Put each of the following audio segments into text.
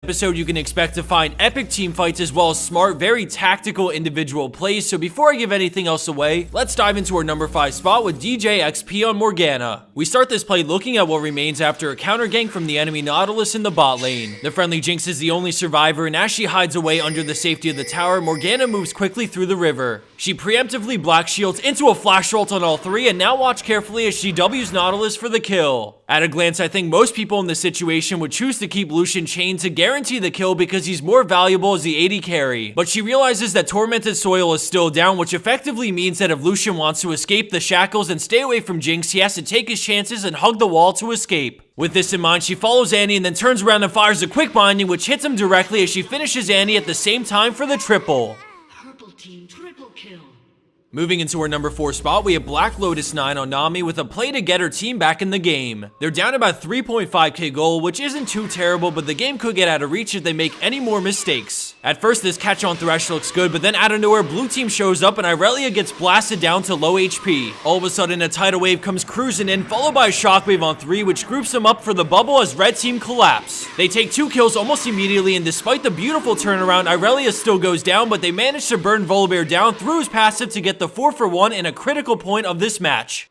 Episode, you can expect to find epic team fights as well as smart, very tactical individual plays. So before I give anything else away, let's dive into our number 5 spot with DJXP on Morgana. We start this play looking at what remains after a counter gank from the enemy Nautilus in the bot lane. The friendly Jinx is the only survivor, and as she hides away under the safety of the tower, Morgana moves quickly through the river. She preemptively black shields into a flash ult on all 3, and now watch carefully as she W's Nautilus for the kill. At a glance, I think most people in this situation would choose to keep Lucian chained to guarantee the kill because he's more valuable as the AD carry. But she realizes that Tormented Soil is still down, which effectively means that if Lucian wants to escape the shackles and stay away from Jinx, he has to take his chances and hug the wall to escape. With this in mind, she follows Annie and then turns around and fires a quick binding, which hits him directly as she finishes Annie at the same time for the triple. Purple team triple kill. Moving into our number 4 spot, we have BlackLotus IX on Nami with a play to get her team back in the game. They're down about 3.5k gold, which isn't too terrible, but the game could get out of reach if they make any more mistakes. At first, this catch on Thresh looks good, but then out of nowhere, blue team shows up and Irelia gets blasted down to low HP. All of a sudden, a tidal wave comes cruising in, followed by a shockwave on 3, which groups them up for the bubble as red team collapse. They take 2 kills almost immediately, and despite the beautiful turnaround, Irelia still goes down, but they manage to burn Volibear down through his passive to get the 4-for-1 in a critical point of this match.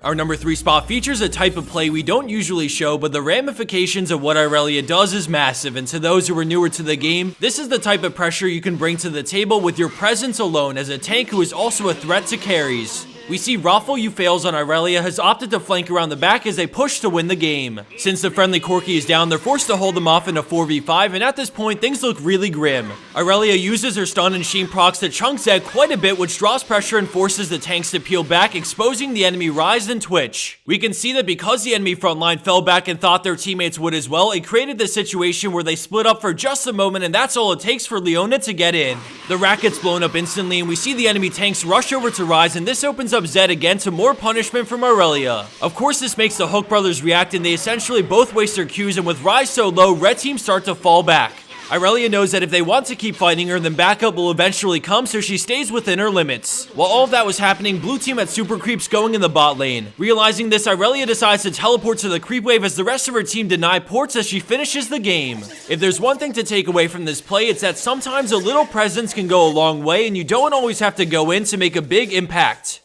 Our number 3 spot features a type of play we don't usually show, but the ramifications of what Irelia does is massive, and to those who are newer to the game, this is the type of pressure you can bring to the table with your presence alone as a tank who is also a threat to carries. We see Røflýøùfæîlz on Irelia has opted to flank around the back as they push to win the game. Since the friendly Corki is down, they're forced to hold them off in a 4v5, and at this point, things look really grim. Irelia uses her stun and Sheen procs to chunk Zed quite a bit, which draws pressure and forces the tanks to peel back, exposing the enemy Rise and Twitch. We can see that because the enemy front line fell back and thought their teammates would as well, it created this situation where they split up for just a moment, and that's all it takes for Leona to get in. The rack gets blown up instantly, and we see the enemy tanks rush over to Rise, and this opens up Zed again to more punishment from Irelia. Of course, this makes the Hook brothers react, and they essentially both waste their Qs, and with Rise so low, red team start to fall back. Irelia knows that if they want to keep fighting her, then backup will eventually come, so she stays within her limits. While all of that was happening, blue team had super creeps going in the bot lane. Realizing this, Irelia decides to teleport to the creep wave as the rest of her team deny ports as she finishes the game. If there's one thing to take away from this play, it's that sometimes a little presence can go a long way, and you don't always have to go in to make a big impact.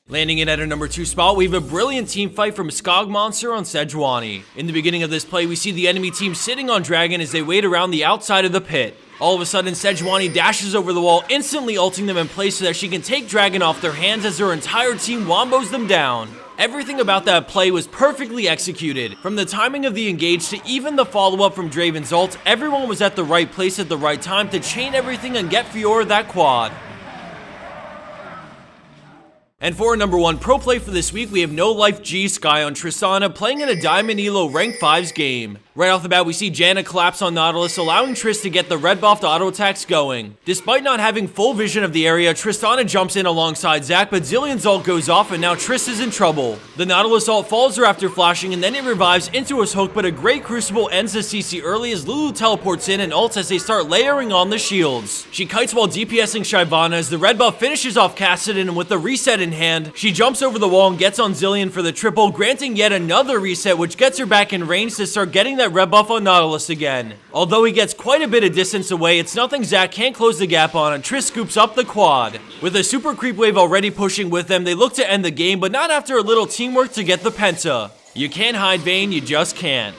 Landing in at our number 2 spot, we have a brilliant team fight from SkogMonster on Sejuani. In the beginning of this play, we see the enemy team sitting on Dragon as they wait around the outside of the pit. All of a sudden, Sejuani dashes over the wall, instantly ulting them in place so that she can take Dragon off their hands as her entire team wombos them down. Everything about that play was perfectly executed. From the timing of the engage to even the follow-up from Draven's ult, everyone was at the right place at the right time to chain everything and get Fiora that quad. And for our number 1 pro play for this week, we have NoLifeG SkY on Tristana playing in a Diamond Elo Rank 5's game. Right off the bat, we see Janna collapse on Nautilus, allowing Triss to get the red buffed auto attacks going. Despite not having full vision of the area, Tristana jumps in alongside Zac, but Zillion's ult goes off and now Triss is in trouble. The Nautilus ult follows her after flashing, and then it revives into his hook, but a great Crucible ends the CC early as Lulu teleports in and ults as they start layering on the shields. She kites while DPSing Shyvana as the red buff finishes off Kassadin, and with the reset in hand, she jumps over the wall and gets on Zillion for the triple, granting yet another reset, which gets her back in range to start getting that red buff on Nautilus again. Although he gets quite a bit of distance away, it's nothing Zac can't close the gap on, and Triss scoops up the quad. With a super creep wave already pushing with them, they look to end the game, but not after a little teamwork to get the penta. You can't hide Vayne, you just can't.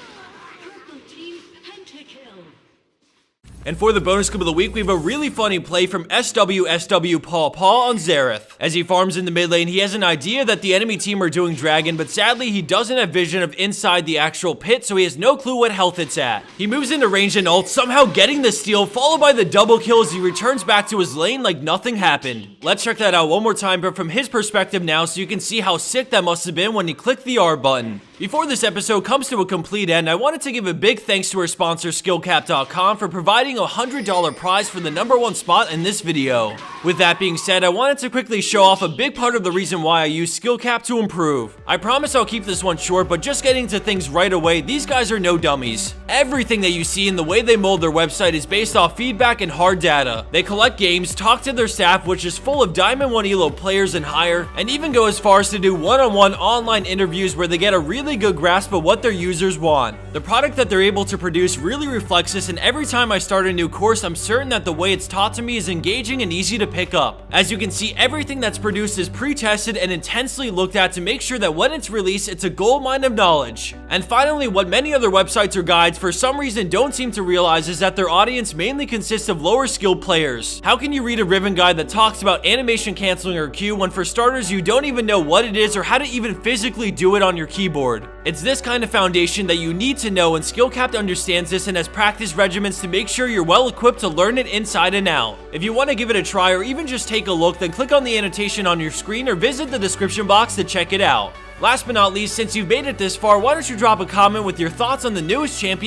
And for the bonus clip of the week, we have a really funny play from SWSW PawPaw on Xerath. As he farms in the mid lane, he has an idea that the enemy team are doing Dragon, but sadly he doesn't have vision of inside the actual pit, so he has no clue what health it's at. He moves into range and ult, somehow getting the steal, followed by the double kill as he returns back to his lane like nothing happened. Let's check that out one more time, but from his perspective now, so you can see how sick that must have been when he clicked the R button. Before this episode comes to a complete end, I wanted to give a big thanks to our sponsor Skillcap.com for providing a $100 prize for the number 1 spot in this video. With that being said, I wanted to quickly show off a big part of the reason why I use Skillcap to improve. I promise I'll keep this one short, but just getting to things right away, these guys are no dummies. Everything that you see in the way they mold their website is based off feedback and hard data. They collect games, talk to their staff, which is full of Diamond 1 Elo players and higher, and even go as far as to do one-on-one online interviews where they get a really really good grasp of what their users want. The product that they're able to produce really reflects this, and every time I start a new course, I'm certain that the way it's taught to me is engaging and easy to pick up. As you can see, everything that's produced is pre-tested and intensely looked at to make sure that when it's released, it's a goldmine of knowledge. And finally, what many other websites or guides for some reason don't seem to realize is that their audience mainly consists of lower skilled players. How can you read a Riven guide that talks about animation canceling or Q when for starters you don't even know what it is or how to even physically do it on your keyboard? It's this kind of foundation that you need to know, and SkillCapped understands this and has practice regimens to make sure you're well equipped to learn it inside and out. If you want to give it a try or even just take a look, then click on the annotation on your screen or visit the description box to check it out. Last but not least, since you've made it this far, why don't you drop a comment with your thoughts on the newest champion